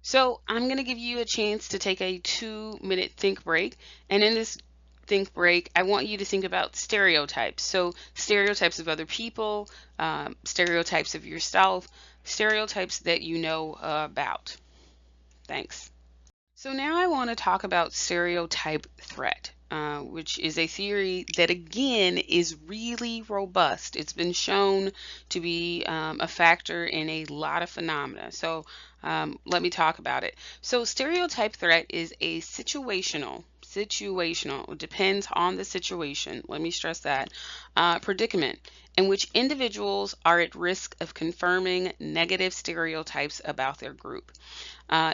So I'm going to give you a chance to take a 2-minute think break. And in this think break, I want you to think about stereotypes. So stereotypes of other people, stereotypes of yourself, stereotypes that you know about. Thanks. So now I want to talk about stereotype threat, which is a theory that again is really robust. It's been shown to be a factor in a lot of phenomena. So let me talk about it. So stereotype threat is a situational, it depends on the situation, let me stress that, predicament in which individuals are at risk of confirming negative stereotypes about their group.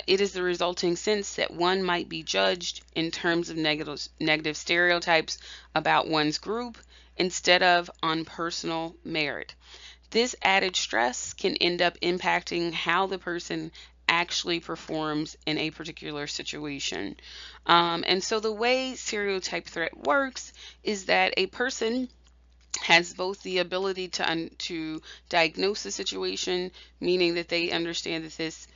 It is the resulting sense that one might be judged in terms of negative stereotypes about one's group instead of on personal merit. This added stress can end up impacting how the person actually performs in a particular situation. And so the way stereotype threat works is that a person has both the ability to diagnose the situation, meaning that they understand that this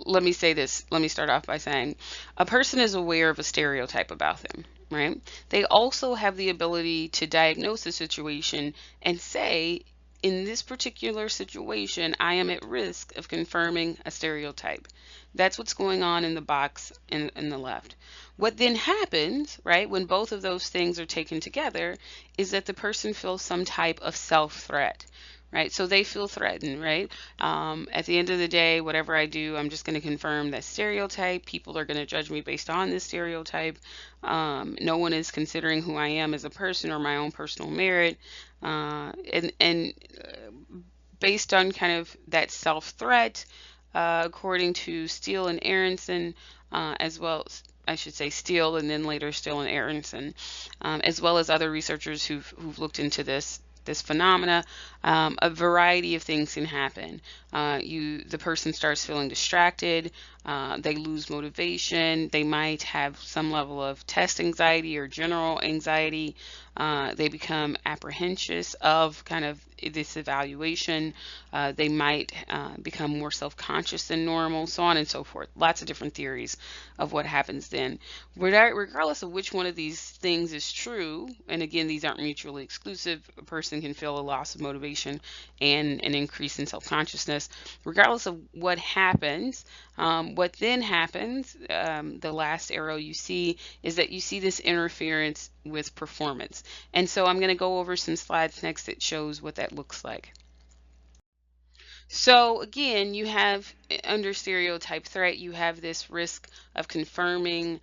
let me say this. Let me start off by saying a person is aware of a stereotype about them, right? They also have the ability to diagnose the situation and say, in this particular situation, I am at risk of confirming a stereotype. That's what's going on in the box in the left. What then happens, right, when both of those things are taken together is that the person feels some type of self-threat, right? So they feel threatened, right? At the end of the day, whatever I do, I'm just going to confirm that stereotype. People are going to judge me based on this stereotype. No one is considering who I am as a person or my own personal merit. And based on kind of that self-threat, according to Steele and Aronson, as well as I should say Steele and then later Steele and Aronson, as well as other researchers who've looked into this phenomena, a variety of things can happen. The person starts feeling distracted, they lose motivation, they might have some level of test anxiety or general anxiety, they become apprehensive of kind of this evaluation, they might become more self-conscious than normal, so on and so forth. Lots of different theories of what happens then. Regardless of which one of these things is true, and again, these aren't mutually exclusive, a person can feel a loss of motivation and an increase in self-consciousness. Regardless of what happens, what then happens, the last arrow you see, is that you see this interference with performance. And so I'm going to go over some slides next that shows what that looks like. So again, you have under stereotype threat, you have this risk of confirming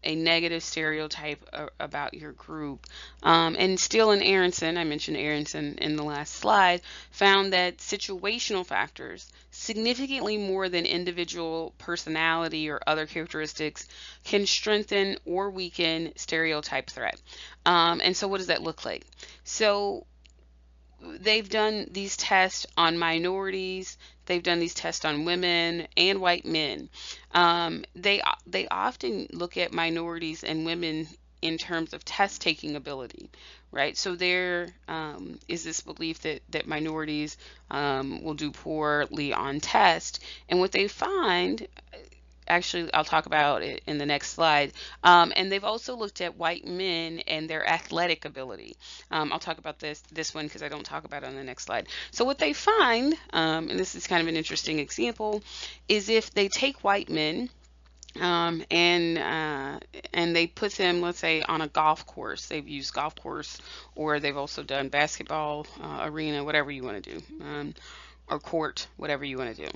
a negative stereotype about your group. And Steele and Aronson, I mentioned Aronson in the last slide, found that situational factors, significantly more than individual personality or other characteristics, can strengthen or weaken stereotype threat. And so what does that look like? So they've done these tests on minorities, they've done these tests on women and white men. They often look at minorities and women in terms of test taking ability, right? So there is this belief that minorities will do poorly on test, and what they find, actually I'll talk about it in the next slide, and they've also looked at white men and their athletic ability. I'll talk about this one because I don't talk about it on the next slide. So what they find, and this is kind of an interesting example, is if they take white men and they put them, let's say, on a golf course. They've used golf course, or they've also done basketball arena, whatever you want to do, or court, whatever you want to do.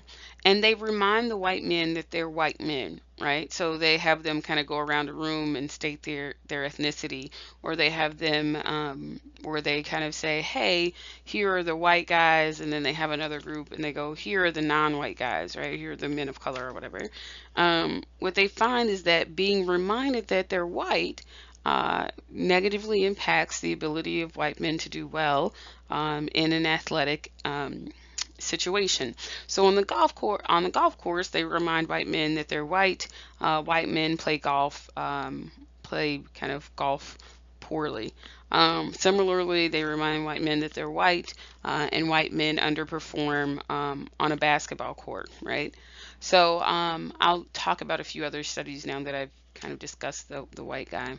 And they remind the white men that they're white men, right? So they have them kind of go around a room and state their ethnicity, or they have them where they kind of say, hey, here are the white guys, and then they have another group and they go, here are the non-white guys, right? Here are the men of color or whatever. What they find is that being reminded that they're white negatively impacts the ability of white men to do well in an athletic situation. So on the golf course, they remind white men that they're white. White men play golf, play kind of golf poorly. Similarly, they remind white men that they're white, and white men underperform on a basketball court, right? So I'll talk about a few other studies now that I've kind of discussed the white guy.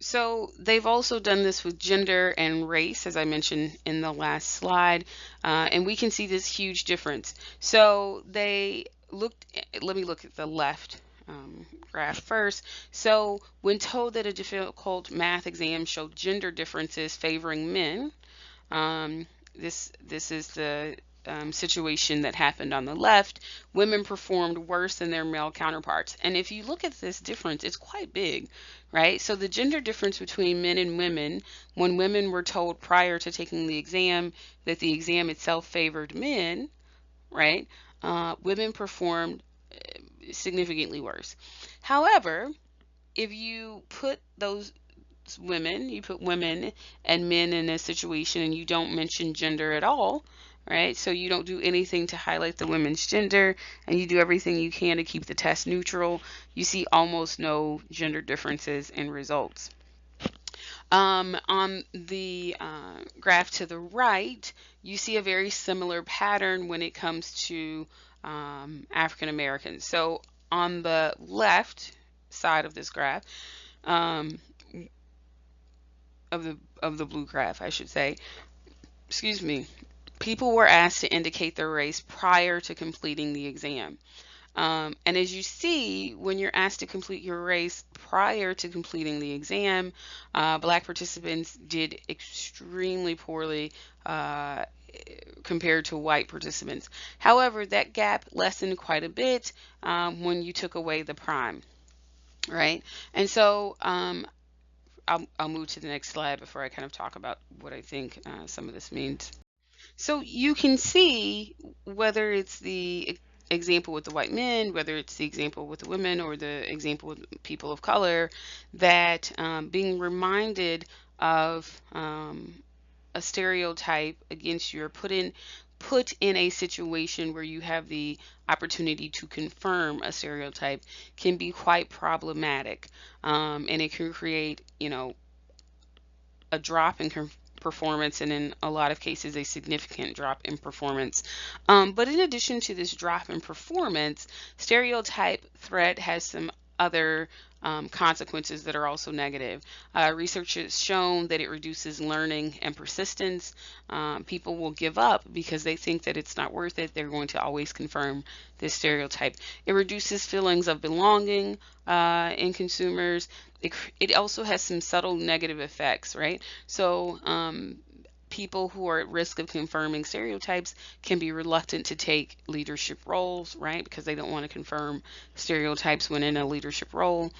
So they've also done this with gender and race, as I mentioned in the last slide, and we can see this huge difference. So they looked, let me look at the left graph first. So when told that a difficult math exam showed gender differences favoring men, um, this is the situation that happened on the left. Women performed worse than their male counterparts. And if you look at this difference, it's quite big, right? So the gender difference between men and women, when women were told prior to taking the exam that the exam itself favored men, right? Women performed significantly worse. However, if you put those women, you put women and men in a situation and you don't mention gender at all, right? So you don't do anything to highlight the women's gender and you do everything you can to keep the test neutral, you see almost no gender differences in results. On the graph to the right, you see a very similar pattern when it comes to African Americans. So on the left side of this graph, um, of the blue graph, I should say, excuse me, people were asked to indicate their race prior to completing the exam. And as you see, when you're asked to complete your race prior to completing the exam, Black participants did extremely poorly compared to white participants. However, that gap lessened quite a bit when you took away the prime, right? And so I'll move to the next slide before I kind of talk about what I think some of this means. So you can see whether it's the example with the white men, whether it's the example with the women, or the example with people of color, that being reminded of a stereotype against you, or put in a situation where you have the opportunity to confirm a stereotype, can be quite problematic, and it can create, a drop in performance, and in a lot of cases a significant drop in performance. But in addition to this drop in performance, stereotype threat has some other consequences that are also negative. Research has shown that it reduces learning and persistence. People will give up because they think that it's not worth it. They're going to always confirm this stereotype. It reduces feelings of belonging in consumers. It also has some subtle negative effects, right? So people who are at risk of confirming stereotypes can be reluctant to take leadership roles, right? Because they don't want to confirm stereotypes when in a leadership role.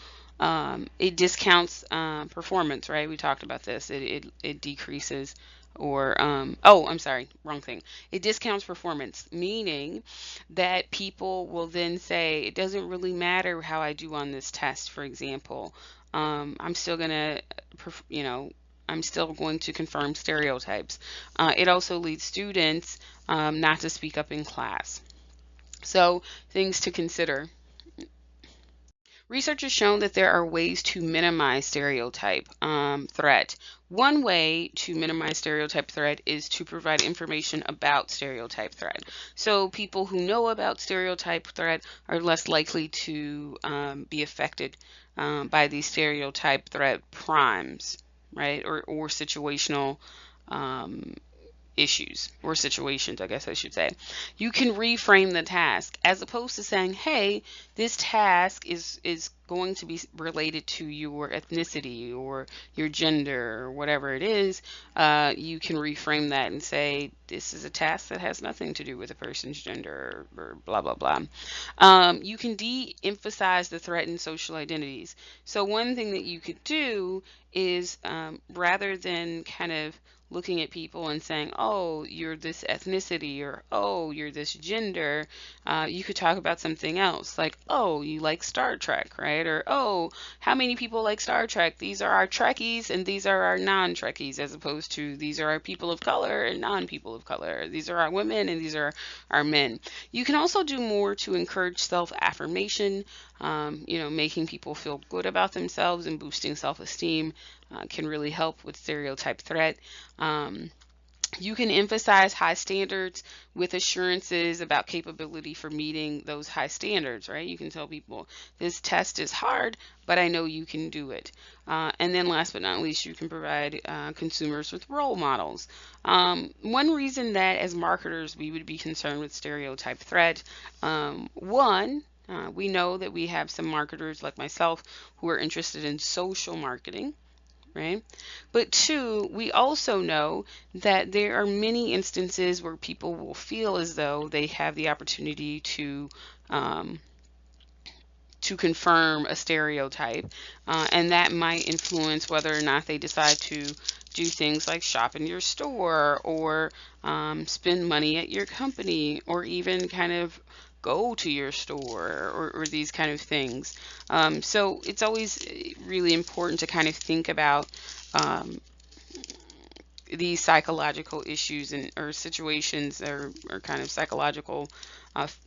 It discounts performance, right? We talked about this. It decreases, or oh, I'm sorry, wrong thing. It discounts performance, meaning that people will then say, it doesn't really matter how I do on this test, for example. I'm still gonna, I'm still going to confirm stereotypes. It also leads students not to speak up in class. So things to consider. Research has shown that there are ways to minimize stereotype threat. One way to minimize stereotype threat is to provide information about stereotype threat. So people who know about stereotype threat are less likely to be affected by these stereotype threat primes, right? Or situational issues, or situations, I guess I should say. You can reframe the task as opposed to saying, hey, this task is going to be related to your ethnicity or your gender or whatever it is. You can reframe that and say, this is a task that has nothing to do with a person's gender, or blah, blah, blah. You can de-emphasize the threatened social identities. So one thing that you could do is, rather than kind of looking at people and saying, oh, you're this ethnicity, or oh, you're this gender, you could talk about something else, like, oh, you like Star Trek, right? right? Or, oh, how many people like Star Trek? These are our Trekkies and these are our non-Trekkies, as opposed to these are our people of color and non-people of color. These are our women and these are our men. You can also do more to encourage self-affirmation. Making people feel good about themselves and boosting self-esteem can really help with stereotype threat. You can emphasize high standards with assurances about capability for meeting those high standards, right? You can tell people this test is hard, but I know you can do it. And then last but not least, you can provide consumers with role models. One reason that as marketers we would be concerned with stereotype threat, we know that we have some marketers like myself who are interested in social marketing, right? But two, we also know that there are many instances where people will feel as though they have the opportunity to confirm a stereotype, and that might influence whether or not they decide to do things like shop in your store or spend money at your company or even kind of go to your store or these kind of things. So it's always really important to kind of think about these psychological issues or situations or kind of psychological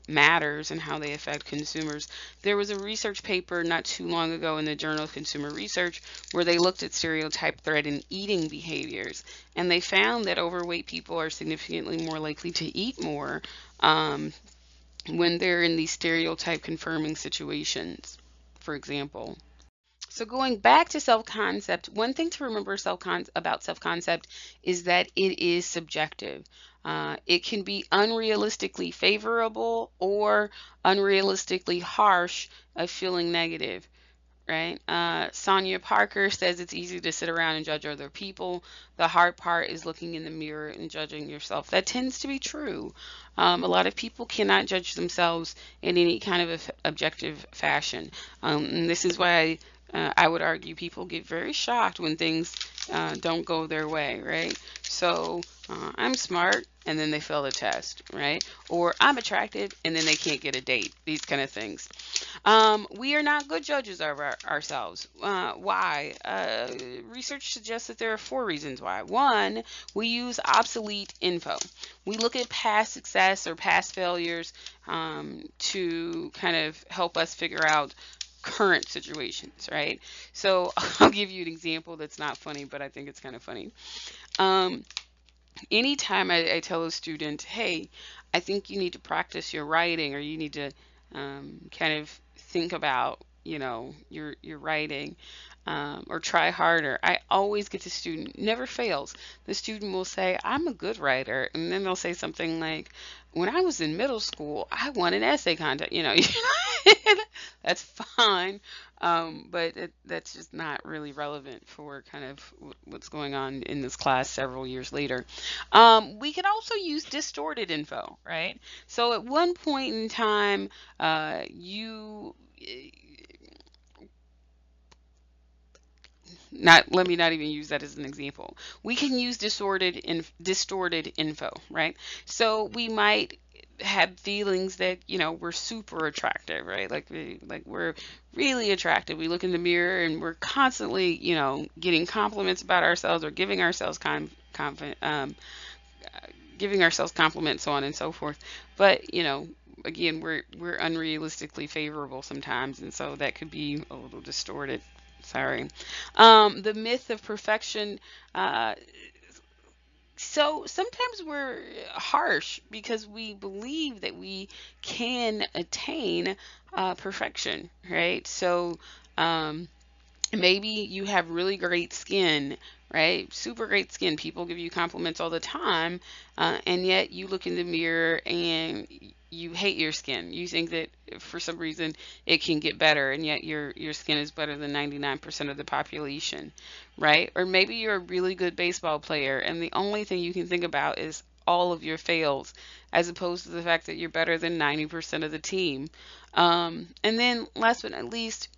matters and how they affect consumers. There was a research paper not too long ago in the Journal of Consumer Research where they looked at stereotype threat in eating behaviors, and they found that overweight people are significantly more likely to eat more when they're in these stereotype confirming situations, for example. So going back to self-concept, one thing to remember about self-concept is that it is subjective. It can be unrealistically favorable or unrealistically harsh of feeling negative, right? Sonia Parker says it's easy to sit around and judge other people. The hard part is looking in the mirror and judging yourself. That tends to be true. A lot of people cannot judge themselves in any kind of objective fashion. And this is why I would argue people get very shocked when things don't go their way, right? So I'm smart and then they fail the test, right? Or I'm attractive and then they can't get a date, these kind of things. We are not good judges of ourselves. Why? Research suggests that there are 4 reasons why. 1, we use obsolete info. We look at past success or past failures to kind of help us figure out current situations, right? So I'll give you an example that's not funny, but I think it's kind of funny. Anytime I tell a student, hey, I think you need to practice your writing, or you need to kind of think about, your writing, or try harder, I always get the student, never fails. The student will say, I'm a good writer. And then they'll say something like, when I was in middle school, I won an essay contest. That's fine. But that's just not really relevant for kind of what's going on in this class several years later. We can also use distorted info, right? So at one point in time, let me not even use that as an example. We can use distorted info, right? So we might have feelings that we're super attractive, right? Like we're really attractive. We look in the mirror and we're constantly getting compliments about ourselves or giving ourselves giving ourselves compliments, so on and so forth. But again, we're unrealistically favorable sometimes, and so that could be a little distorted. Sorry. The myth of perfection. So sometimes we're harsh because we believe that we can attain perfection, right? So maybe you have really great skin, right? Super great skin. People give you compliments all the time, and yet you look in the mirror and you hate your skin. You think that for some reason it can get better, and yet your skin is better than 99% of the population, right? Or maybe you're a really good baseball player, and the only thing you can think about is all of your fails, as opposed to the fact that you're better than 90% of the team. And then last but not least,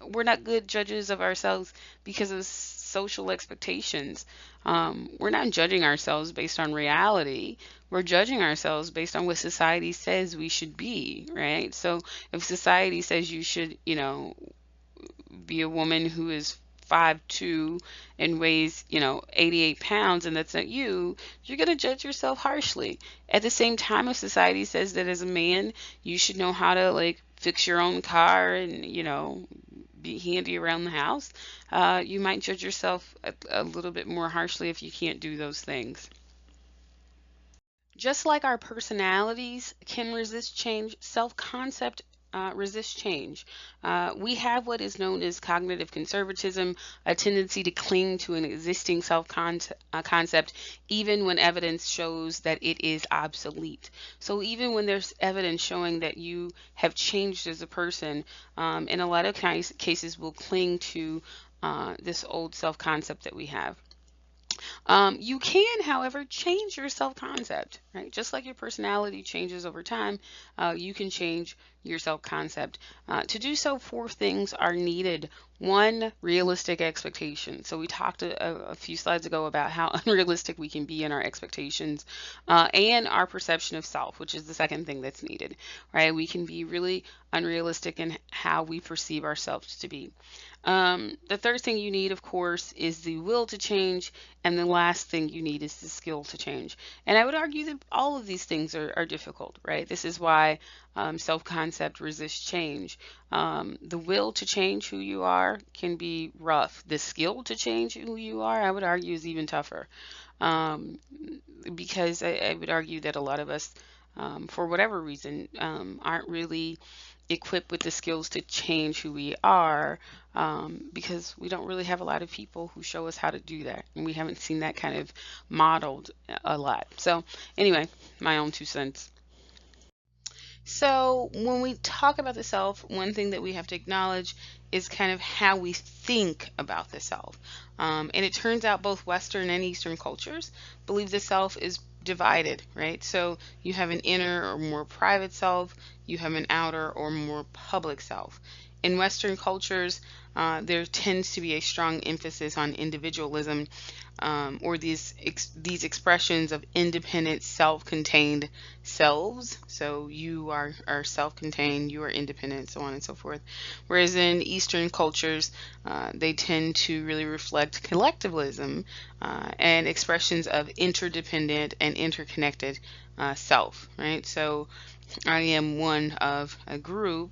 we're not good judges of ourselves because of social expectations. We're not judging ourselves based on reality. We're judging ourselves based on what society says we should be, right? So if society says you should, be a woman who is 5'2" and weighs, 88 pounds, and that's not you, you're going to judge yourself harshly. At the same time, if society says that as a man, you should know how to like fix your own car and, be handy around the house, you might judge yourself a little bit more harshly if you can't do those things. Just like our personalities can resist change, self-concept resists change. We have what is known as cognitive conservatism, a tendency to cling to an existing self-concept even when evidence shows that it is obsolete. So even when there's evidence showing that you have changed as a person, in a lot of cases we'll cling to this old self-concept that we have. You can, however, change your self-concept, right? Just like your personality changes over time, you can change your self-concept. To do so, four things are needed. One, realistic expectation. So we talked a few slides ago about how unrealistic we can be in our expectations, and our perception of self, which is the second thing that's needed, right? We can be really unrealistic in how we perceive ourselves to be. The third thing you need, of course, is the will to change, and the last thing you need is the skill to change. And I would argue that all of these things are difficult, right? This is why self-concept resists change. The will to change who you are can be rough. The skill to change who you are, I would argue, is even tougher. Because I would argue that a lot of us, for whatever reason, aren't really equipped with the skills to change who we are, because we don't really have a lot of people who show us how to do that, and we haven't seen that kind of modeled a lot. So anyway, my own 2 cents. So when we talk about the self, one thing that we have to acknowledge is kind of how we think about the self. And it turns out both Western and Eastern cultures believe the self is divided, right? So you have an inner or more private self, you have an outer or more public self. In Western cultures, there tends to be a strong emphasis on individualism, or these expressions of independent, self-contained selves. So you are self-contained, you are independent, so on and so forth. Whereas in Eastern cultures, they tend to really reflect collectivism, and expressions of interdependent and interconnected self, right? So I am one of a group,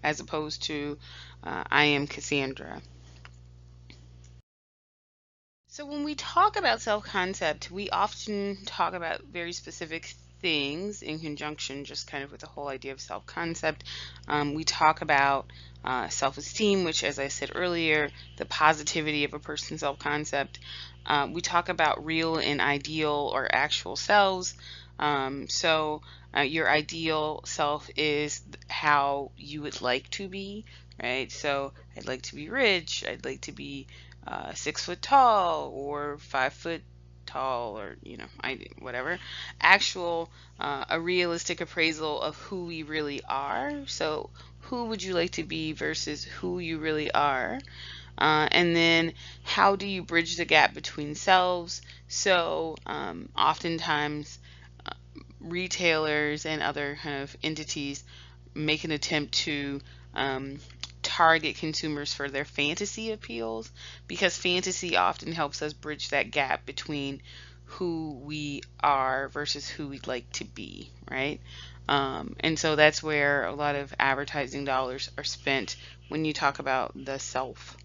as opposed to I am Cassandra. So when we talk about self-concept, we often talk about very specific things in conjunction just kind of with the whole idea of self-concept. We talk about self-esteem, which, as I said earlier, the positivity of a person's self-concept. We talk about real and ideal or actual selves. So your ideal self is how you would like to be, right? So I'd like to be rich, I'd like to be 6 foot tall or 5 foot tall, or whatever. Actual, a realistic appraisal of who we really are. So who would you like to be versus who you really are? And then how do you bridge the gap between selves? So oftentimes retailers and other kind of entities make an attempt to target consumers for their fantasy appeals, because fantasy often helps us bridge that gap between who we are versus who we'd like to be, right? And so that's where a lot of advertising dollars are spent when you talk about the self.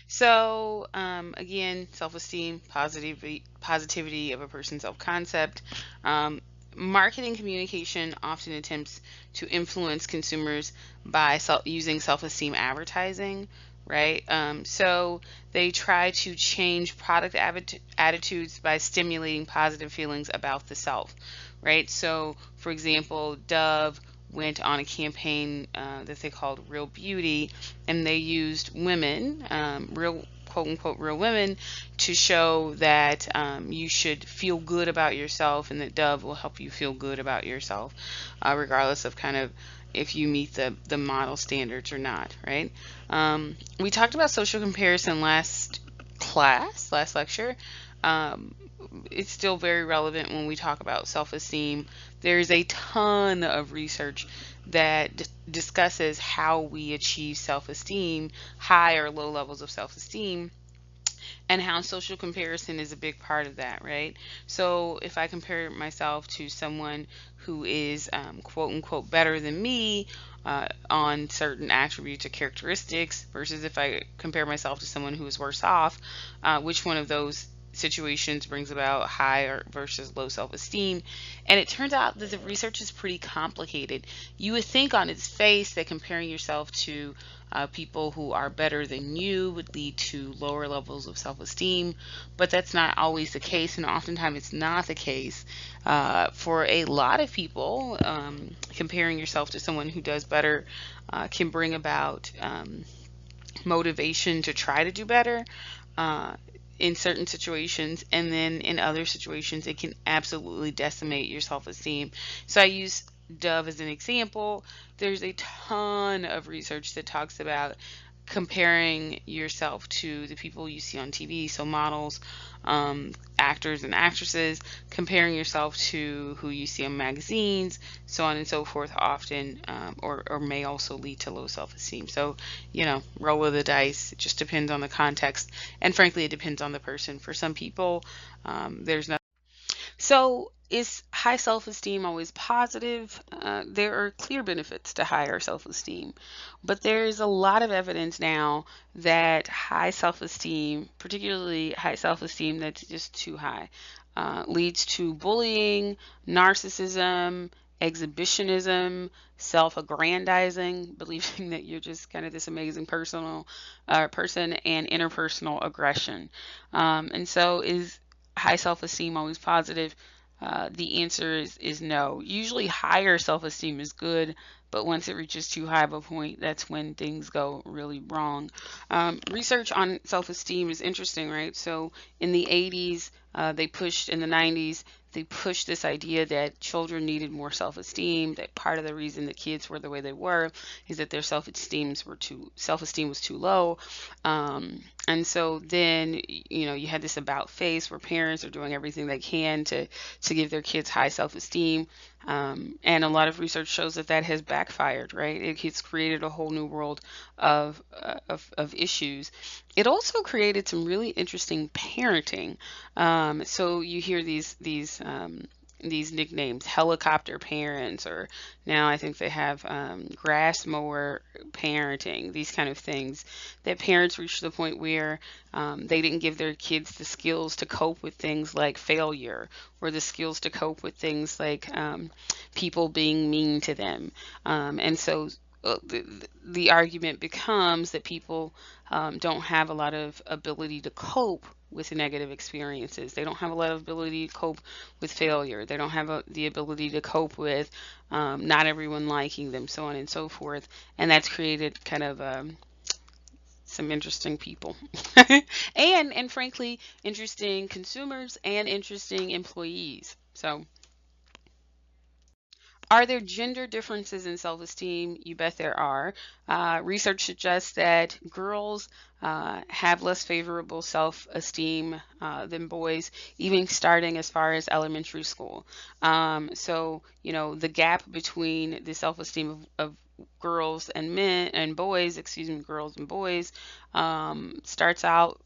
So again, self-esteem, positivity of a person's self-concept. Marketing communication often attempts to influence consumers by using self-esteem advertising, right? So they try to change product attitudes by stimulating positive feelings about the self, right? So, for example, Dove went on a campaign that they called Real Beauty, and they used women, real quote unquote real women, to show that you should feel good about yourself, and that Dove will help you feel good about yourself, regardless of kind of if you meet the model standards or not, right? We talked about social comparison last lecture. um, it's still very relevant when we talk about self-esteem. There's a ton of research that discusses how we achieve self-esteem, high or low levels of self-esteem, and how social comparison is a big part of that, right? So if I compare myself to someone who is quote unquote better than me on certain attributes or characteristics, versus if I compare myself to someone who is worse off, which one of those situations brings about high or versus low self-esteem? And it turns out that the research is pretty complicated. You would think on its face that comparing yourself to people who are better than you would lead to lower levels of self-esteem, but that's not always the case, and oftentimes it's not the case. For a lot of people, comparing yourself to someone who does better can bring about motivation to try to do better. In certain situations, and then in other situations it can absolutely decimate your self-esteem. So I use Dove as an example. There's a ton of research that talks about comparing yourself to the people you see on TV, so models, actors and actresses, comparing yourself to who you see in magazines, so on and so forth, often or may also lead to low self-esteem. So, roll with the dice. It just depends on the context, and frankly, it depends on the person. For some people, there's no. So, is high self esteem always positive? There are clear benefits to higher self esteem, but there's a lot of evidence now that high self esteem, particularly high self esteem that's just too high, leads to bullying, narcissism, exhibitionism, self aggrandizing, believing that you're just kind of this amazing person, and interpersonal aggression. And so, is high self-esteem always positive? The answer is no. Usually higher self-esteem is good, but once it reaches too high of a point, that's when things go really wrong. Research on self-esteem is interesting, right? So in the 80s, in the 90s, they pushed this idea that children needed more self-esteem, that part of the reason the kids were the way they were is that their self-esteem was too low. And so then, you had this about face where parents are doing everything they can to give their kids high self-esteem. And a lot of research shows that that has backfired, right? It's created a whole new world of issues. It also created some really interesting parenting. So you hear these nicknames, helicopter parents, or now I think they have grass mower parenting, these kind of things, that parents reach the point where they didn't give their kids the skills to cope with things like failure, or the skills to cope with things like people being mean to them. And so the argument becomes that people don't have a lot of ability to cope with negative experiences. They don't have a lot of ability to cope with failure. They don't have the ability to cope with not everyone liking them, so on and so forth. And that's created kind of some interesting people and frankly, interesting consumers and interesting employees. So are there gender differences in self-esteem? You bet there are. Research suggests that girls have less favorable self-esteem than boys, even starting as far as elementary school. So, the gap between the self-esteem of girls and men and boys, excuse me, girls and boys, starts out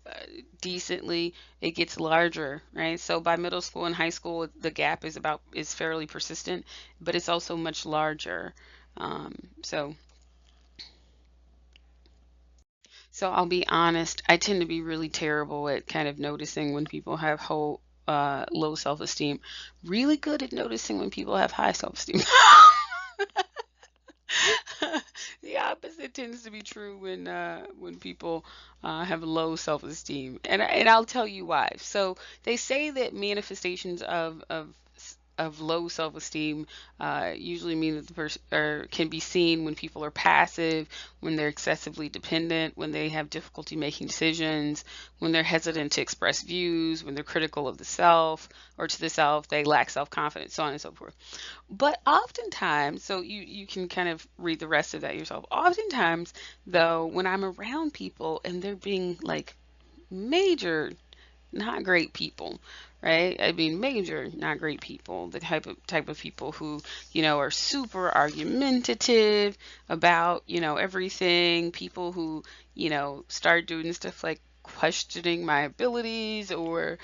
decently. It gets larger, right? So by middle school and high school, the gap is fairly persistent, but it's also much larger. Um, so so I'll be honest, I tend to be really terrible at kind of noticing when people have low self-esteem. Really good at noticing when people have high self-esteem. The opposite tends to be true when people have low self-esteem, and I'll tell you why. So they say that manifestations of low self-esteem usually mean that the person or can be seen when people are passive, when they're excessively dependent, when they have difficulty making decisions, when they're hesitant to express views, when they're critical of the self or to the self, they lack self-confidence, so on and so forth. But oftentimes, so you can kind of read the rest of that yourself. Oftentimes, though, when I'm around people and they're being like major not great people, right? I mean, major not great people. The type of people who, are super argumentative about, everything. People who, start doing stuff like questioning my abilities, or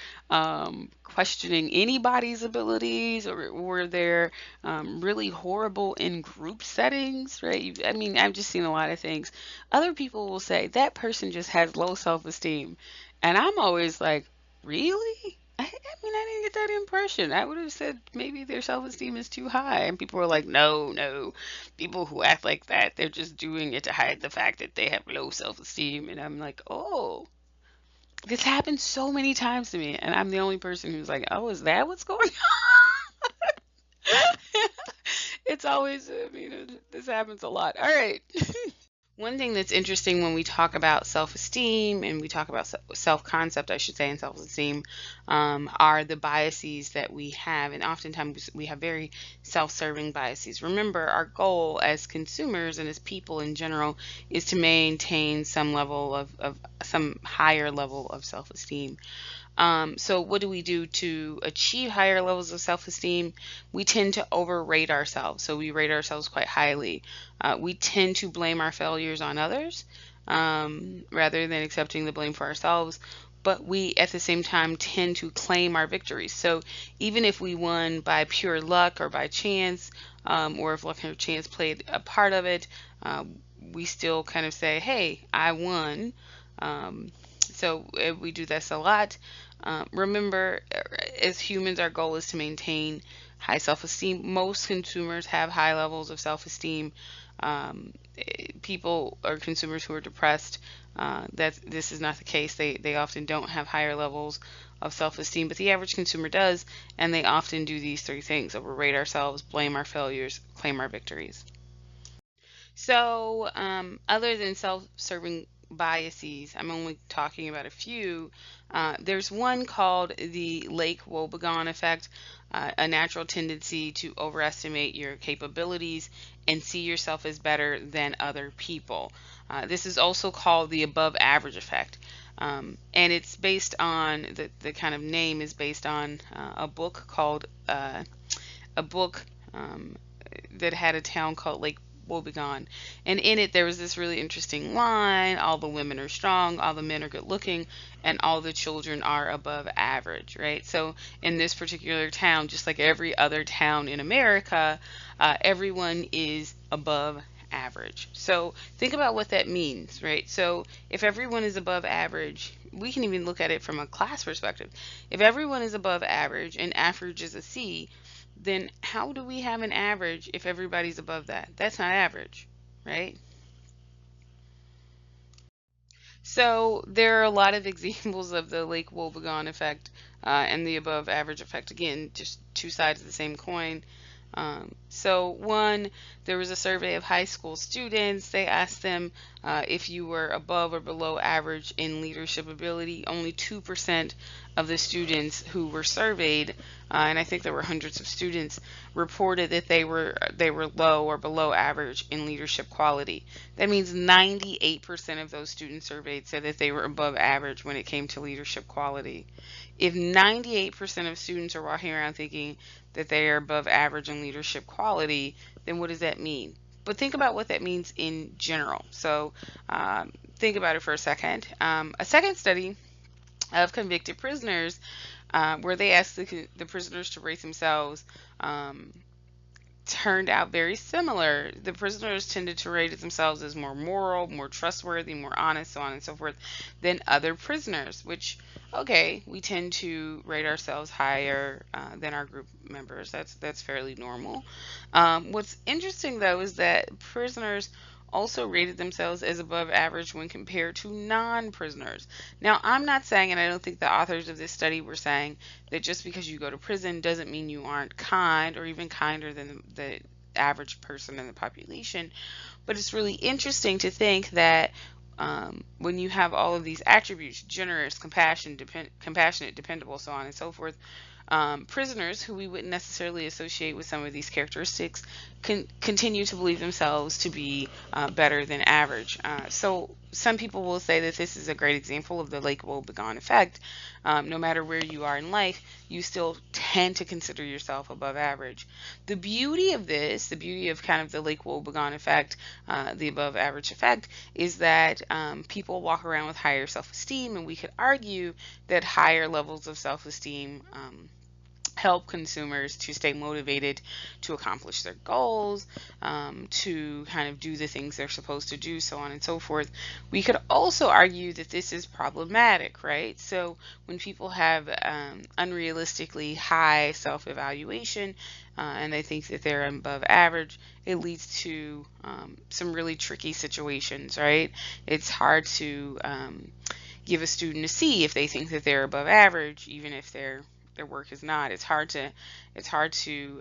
questioning anybody's abilities, or they're really horrible in group settings, right? I mean, I've just seen a lot of things. Other people will say that person just has low self-esteem. And I'm always like, really? I mean, I didn't get that impression. I would have said maybe their self esteem is too high. And people were like, no, no. People who act like that, they're just doing it to hide the fact that they have low self esteem. And I'm like, oh, this happens so many times to me. And I'm the only person who's like, oh, is that what's going on? It's always, I mean, this happens a lot. All right. One thing that's interesting when we talk about self-esteem and we talk about self-concept, I should say, and self-esteem, are the biases that we have. And oftentimes we have very self-serving biases. Remember, our goal as consumers and as people in general is to maintain some level of some higher level of self-esteem. So what do we do to achieve higher levels of self-esteem? We tend to overrate ourselves. So we rate ourselves quite highly. We tend to blame our failures on others, rather than accepting the blame for ourselves. But we, at the same time, tend to claim our victories. So even if we won by pure luck or by chance, or if luck or chance played a part of it, we still kind of say, hey, I won. So we do this a lot. Remember, as humans, our goal is to maintain high self-esteem. Most consumers have high levels of self-esteem. People or consumers who are depressed, that this is not the case. They often don't have higher levels of self-esteem, but the average consumer does, and they often do these three things: overrate ourselves, blame our failures, claim our victories. So, other than self-serving biases, I'm only talking about a few. There's one called the Lake Wobegon effect, a natural tendency to overestimate your capabilities and see yourself as better than other people. This is also called the above average effect. And it's based on, the kind of name is based on a book that had a town called Lake Wobegon. And in it, there was this really interesting line: all the women are strong, all the men are good looking, and all the children are above average, right? So in this particular town, just like every other town in America, everyone is above average. So think about what that means, right? So if everyone is above average, we can even look at it from a class perspective. If everyone is above average and average is a C, then how do we have an average if everybody's above that? That's not average, right? So there are a lot of examples of the Lake Wobegon effect, and the above average effect. Again, just two sides of the same coin. So one, there was a survey of high school students. They asked them if you were above or below average in leadership ability. Only 2% of the students who were surveyed, and I think there were hundreds of students, reported that they were low or below average in leadership quality. That means 98% of those students surveyed said that they were above average when it came to leadership quality. If 98% of students are walking around thinking that they are above average in leadership quality, then what does that mean? But think about what that means in general. So think about it for a second. A second study of convicted prisoners, where they asked the prisoners to rate themselves, turned out very similar. The prisoners tended to rate themselves as more moral, more trustworthy, more honest, so on and so forth, than other prisoners, which, okay, we tend to rate ourselves higher than our group members. That's fairly normal. What's interesting, though, is that prisoners also rated themselves as above average when compared to non-prisoners. Now, I'm not saying, and I don't think the authors of this study were saying, that just because you go to prison doesn't mean you aren't kind or even kinder than the average person in the population. But it's really interesting to think that when you have all of these attributes: generous, compassionate, dependable, so on and so forth, Prisoners who we wouldn't necessarily associate with some of these characteristics continue to believe themselves to be better than average. So some people will say that this is a great example of the Lake Wobegon effect. No matter where you are in life, you still tend to consider yourself above average. The beauty of this, the beauty of kind of the Lake Wobegon effect, the above average effect, is that people walk around with higher self-esteem, and we could argue that higher levels of self-esteem help consumers to stay motivated to accomplish their goals, to kind of do the things they're supposed to do, so on and so forth. We could also argue that this is problematic, right? So when people have unrealistically high self-evaluation and they think that they're above average, it leads to some really tricky situations, right? It's hard to give a student a C if they think that they're above average, even if their work is not. It's hard to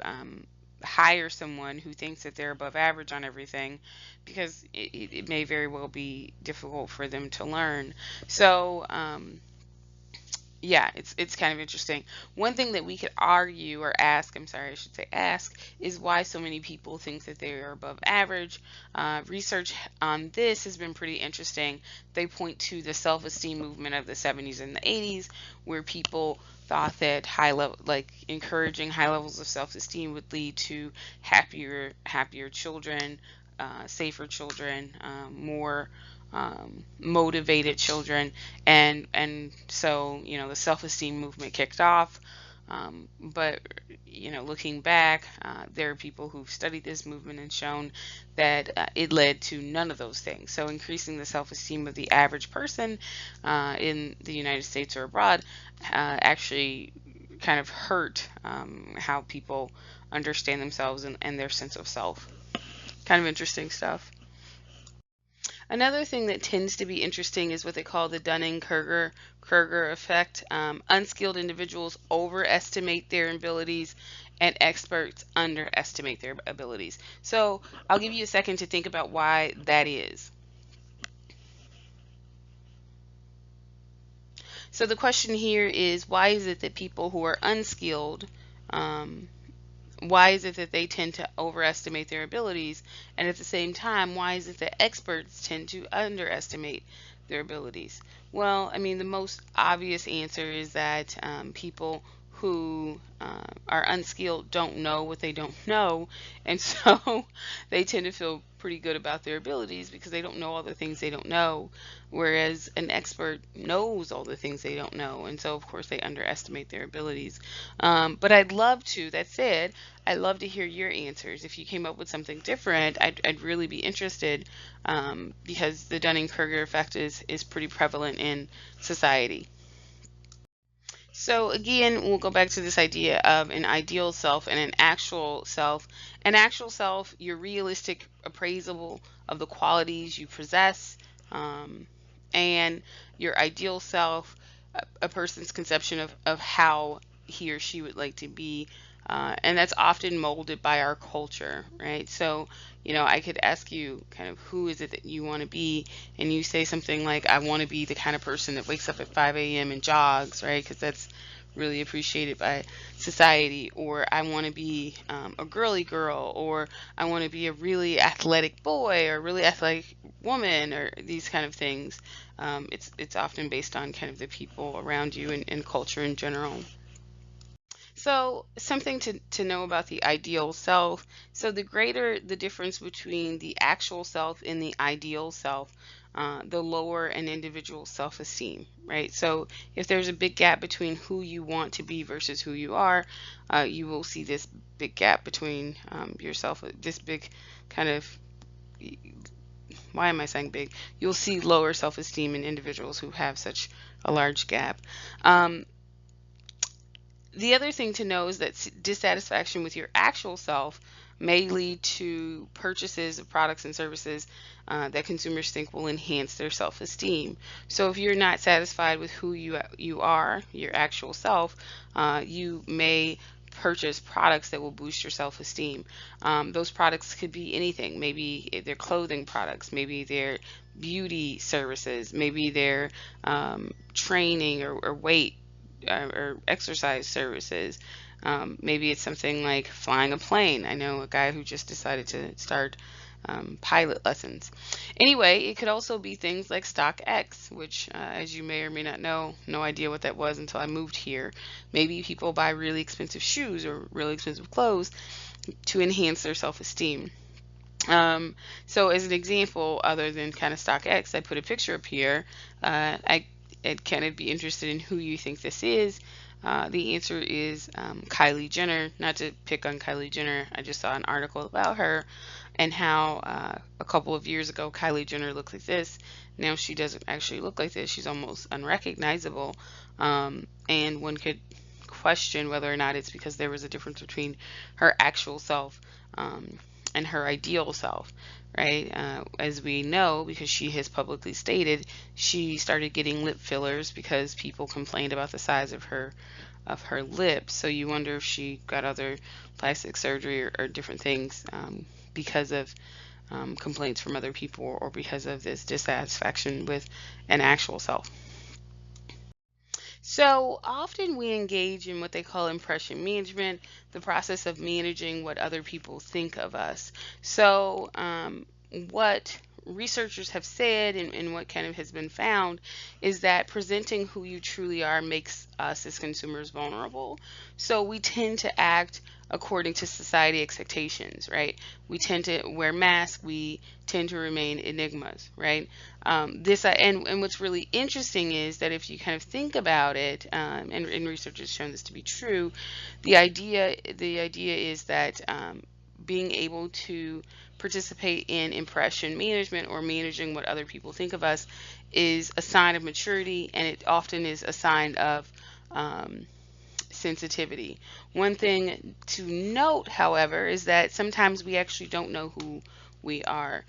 hire someone who thinks that they're above average on everything, because it may very well be difficult for them to learn. So yeah, it's kind of interesting. One thing that we could argue or ask, I'm sorry, I should say ask, is why so many people think that they are above average. Research on this has been pretty interesting. They point to the self-esteem movement of the 70s and the 80s, where people thought that encouraging high levels of self-esteem would lead to happier children, safer children, more motivated children, and so the self-esteem movement kicked off. But looking back, there are people who've studied this movement and shown that it led to none of those things. So increasing the self-esteem of the average person in the United States or abroad actually kind of hurt how people understand themselves and their sense of self. Kind of interesting stuff. Another thing that tends to be interesting is what they call the Dunning-Kruger effect. Unskilled individuals overestimate their abilities, and experts underestimate their abilities. So I'll give you a second to think about why that is. So the question here is, why is it that people who are unskilled, why is it that they tend to overestimate their abilities? And at the same time, why is it that experts tend to underestimate their abilities? Well, I mean, the most obvious answer is that people who are unskilled don't know what they don't know, and so they tend to feel pretty good about their abilities because they don't know all the things they don't know, whereas an expert knows all the things they don't know, and so of course they underestimate their abilities. But that said, I'd love to hear your answers. If you came up with something different, I'd really be interested, because the Dunning-Kruger effect is pretty prevalent in society. So again, we'll go back to this idea of an ideal self and an actual self. An actual self, your realistic appraisal of the qualities you possess, and your ideal self, a person's conception of how he or she would like to be. And that's often molded by our culture, right? So, I could ask you kind of, who is it that you want to be? And you say something like, I want to be the kind of person that wakes up at 5 a.m. and jogs, right? Because that's really appreciated by society. Or I want to be a girly girl, or I want to be a really athletic boy or a really athletic woman, or these kind of things. It's often based on kind of the people around you and culture in general. So something to know about the ideal self. So the greater the difference between the actual self and the ideal self, the lower an individual's self-esteem, right? So if there's a big gap between who you want to be versus who you are, you will see this big gap between yourself, this big kind of, why am I saying big? You'll see lower self-esteem in individuals who have such a large gap. The other thing to know is that dissatisfaction with your actual self may lead to purchases of products and services that consumers think will enhance their self-esteem. So if you're not satisfied with who you are, your actual self, you may purchase products that will boost your self-esteem. Those products could be anything. Maybe they're clothing products, maybe they're beauty services, maybe they're training or weight or exercise services. Maybe it's something like flying a plane. I know a guy who just decided to start pilot lessons. Anyway, it could also be things like StockX, which, as you may or may not know, no idea what that was until I moved here. Maybe people buy really expensive shoes or really expensive clothes to enhance their self-esteem. So as an example, other than kind of StockX, I put a picture up here. I'd kind of be interested in who you think this is. The answer is Kylie Jenner. Not to pick on Kylie Jenner, I just saw an article about her and how a couple of years ago Kylie Jenner looked like this. Now she doesn't actually look like this. She's almost unrecognizable. And one could question whether or not it's because there was a difference between her actual self and her ideal self, right? As we know, because she has publicly stated, she started getting lip fillers because people complained about the size of her lips. So you wonder if she got other plastic surgery or different things because of complaints from other people or because of this dissatisfaction with an actual self. So often we engage in what they call impression management, the process of managing what other people think of us. So, what researchers have said and what kind of has been found is that presenting who you truly are makes us as consumers vulnerable. So we tend to act according to society expectations, right? We tend to wear masks, we tend to remain enigmas, right? And what's really interesting is that if you kind of think about it, and research has shown this to be true, the idea is that being able to participate in impression management or managing what other people think of us is a sign of maturity, and it often is a sign of sensitivity. One thing to note, however, is that sometimes we actually don't know who we are.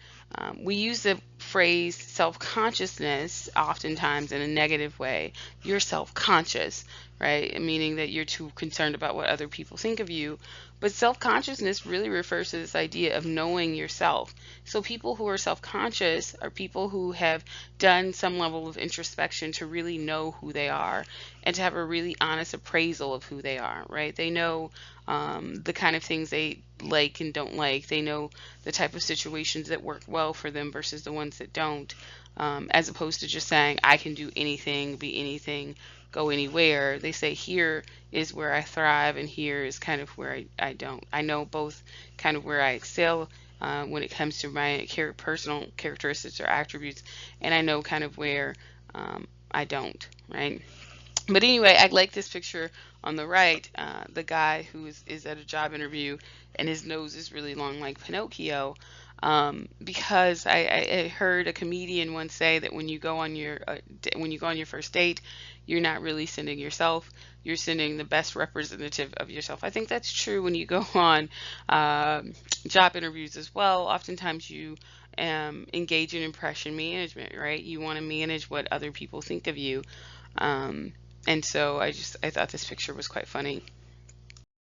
We use the phrase self-consciousness oftentimes in a negative way. You're self-conscious, right? Meaning that you're too concerned about what other people think of you. But self-consciousness really refers to this idea of knowing yourself. So people who are self-conscious are people who have done some level of introspection to really know who they are and to have a really honest appraisal of who they are, right? They know the kind of things they like and don't like. They know the type of situations that work well for them versus the ones that don't, as opposed to just saying, I can do anything, be anything, go anywhere. They say, here is where I thrive, and here is kind of where I don't. I know both kind of where I excel when it comes to my personal characteristics or attributes, and I know kind of where I don't, right? But anyway, I like this picture on the right, the guy who is at a job interview and his nose is really long like Pinocchio, because I heard a comedian once say that when you go on your first date, you're not really sending yourself, you're sending the best representative of yourself. I think that's true when you go on job interviews as well. Oftentimes you engage in impression management, right? You want to manage what other people think of you. And so I thought this picture was quite funny.